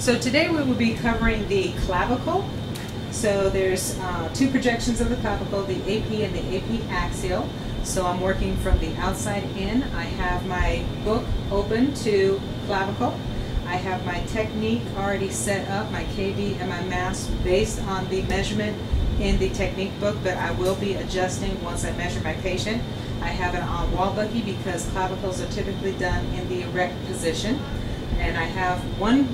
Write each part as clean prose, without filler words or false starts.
So today we will be covering the clavicle. So there's two projections of the clavicle, the AP and the AP axial. So I'm working from the outside in. I have my book open to clavicle. I have my technique already set up, my KV and my mass based on the measurement in the technique book, but I will be adjusting once I measure my patient. I have an on-wall bucky because clavicles are typically done in the erect position. And I have one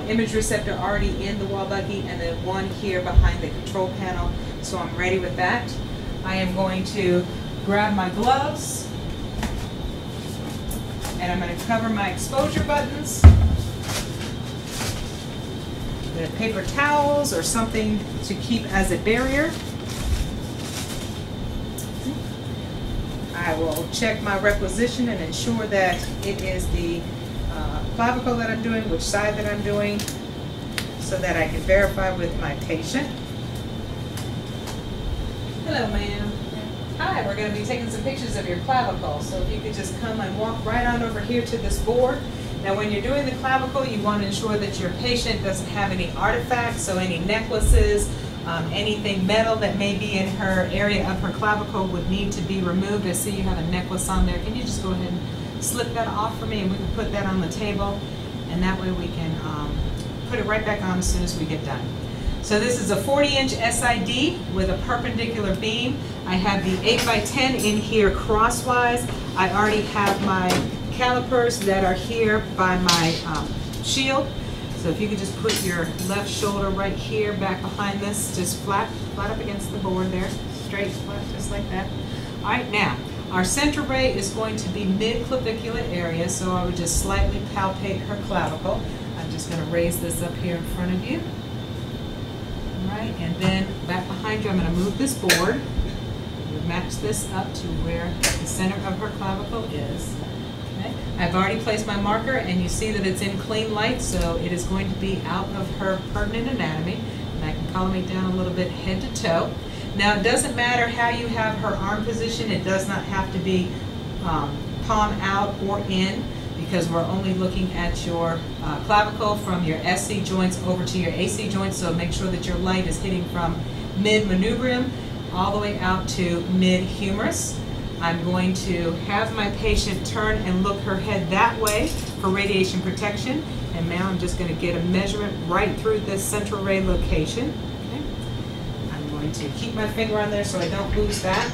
image receptor already in the wall bucky and then one here behind the control panel. So I'm ready with that. I am going to grab my gloves and I'm going to cover my exposure buttons with paper towels or something to keep as a barrier. I will check my requisition and ensure that it is the clavicle that I'm doing, which side that I'm doing, so that I can verify with my patient. Hello, ma'am. Hi, we're going to be taking some pictures of your clavicle, so if you could just come and walk right on over here to this board. Now when you're doing the clavicle, you want to ensure that your patient doesn't have any artifacts, so any necklaces, anything metal that may be in her area of her clavicle would need to be removed. I see you have a necklace on there. Can you just go ahead and slip that off for me and we can put that on the table, and that way we can put it right back on as soon as we get done. So this is a 40-inch SID with a perpendicular beam. I have the 8x10 in here crosswise. I already have my calipers that are here by my shield. So if you could just put your left shoulder right here back behind this, just flat up against the board there, straight, flat, just like that. All right, now our center ray is going to be mid-clavicular area, so I would just slightly palpate her clavicle. I'm just going to raise this up here in front of you. All right, and then back behind you, I'm going to move this board. We'll match this up to where the center of her clavicle is. Okay. I've already placed my marker, and you see that it's in clean light, so it is going to be out of her pertinent anatomy. And I can collimate down a little bit head to toe. Now it doesn't matter how you have her arm position. It does not have to be palm out or in, because we're only looking at your clavicle from your SC joints over to your AC joints. So make sure that your light is hitting from mid-manubrium all the way out to mid-humerus. I'm going to have my patient turn and look her head that way for radiation protection. And now I'm just going to get a measurement right through this central ray location. To keep my finger on there so I don't lose that.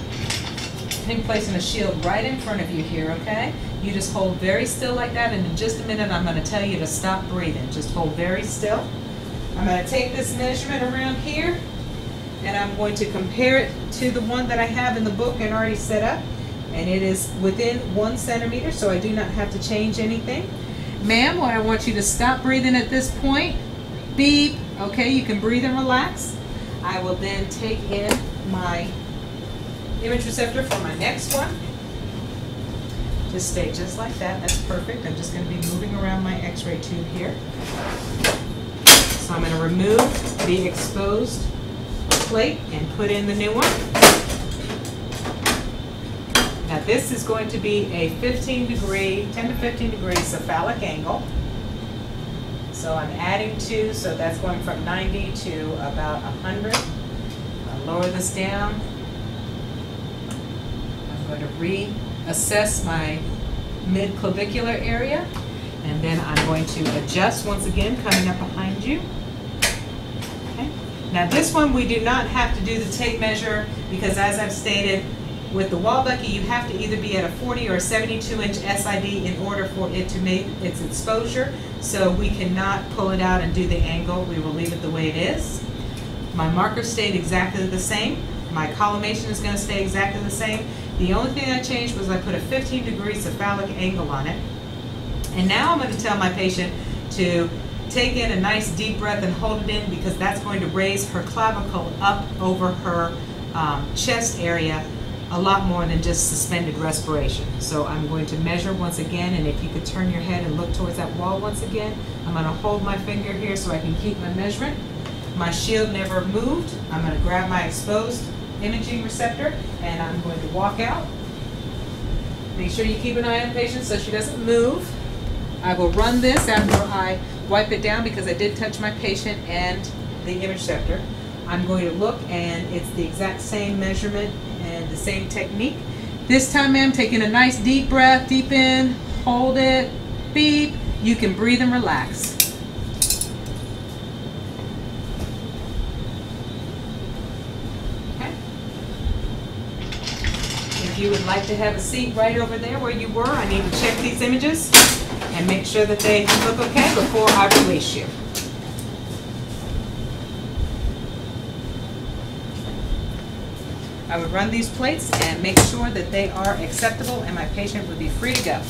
I'm placing a shield right in front of you here, okay? You just hold very still like that, and in just a minute I'm going to tell you to stop breathing. Just hold very still. I'm going to take this measurement around here, and I'm going to compare it to the one that I have in the book and already set up, and it is within 1 centimeter, so I do not have to change anything. Ma'am, I want you to stop breathing at this point. Beep. Okay, you can breathe and relax. I will then take in my image receptor for my next one. Just stay just like that. That's perfect. I'm just going to be moving around my X-ray tube here. So I'm going to remove the exposed plate and put in the new one. Now this is going to be a 10 to 15 degree cephalic angle. So I'm adding 2, so that's going from 90 to about 100. I'll lower this down. I'm going to reassess my mid-clavicular area, and then I'm going to adjust once again, coming up behind you. Okay. Now this one we do not have to do the tape measure, because as I've stated, with the wall bucky you have to either be at a 40 or a 72-inch SID in order for it to make its exposure. So we cannot pull it out and do the angle. We will leave it the way it is. My marker stayed exactly the same. My collimation is going to stay exactly the same. The only thing I changed was I put a 15-degree cephalic angle on it. And now I'm going to tell my patient to take in a nice deep breath and hold it in, because that's going to raise her clavicle up over her chest area a lot more than just suspended respiration. So I'm going to measure once again, and if you could turn your head and look towards that wall once again, I'm going to hold my finger here so I can keep my measurement. My shield never moved. I'm going to grab my exposed imaging receptor and I'm going to walk out. Make sure you keep an eye on the patient so she doesn't move. I will run this after I wipe it down because I did touch my patient and the Imageceptor. I'm going to look and it's the exact same measurement and the same technique. This time, ma'am, taking a nice deep breath, deep in, hold it, beep. You can breathe and relax. Okay. If you would like to have a seat right over there where you were, I need to check these images and make sure that they look okay before I release you. I would run these plates and make sure that they are acceptable and my patient would be free to go.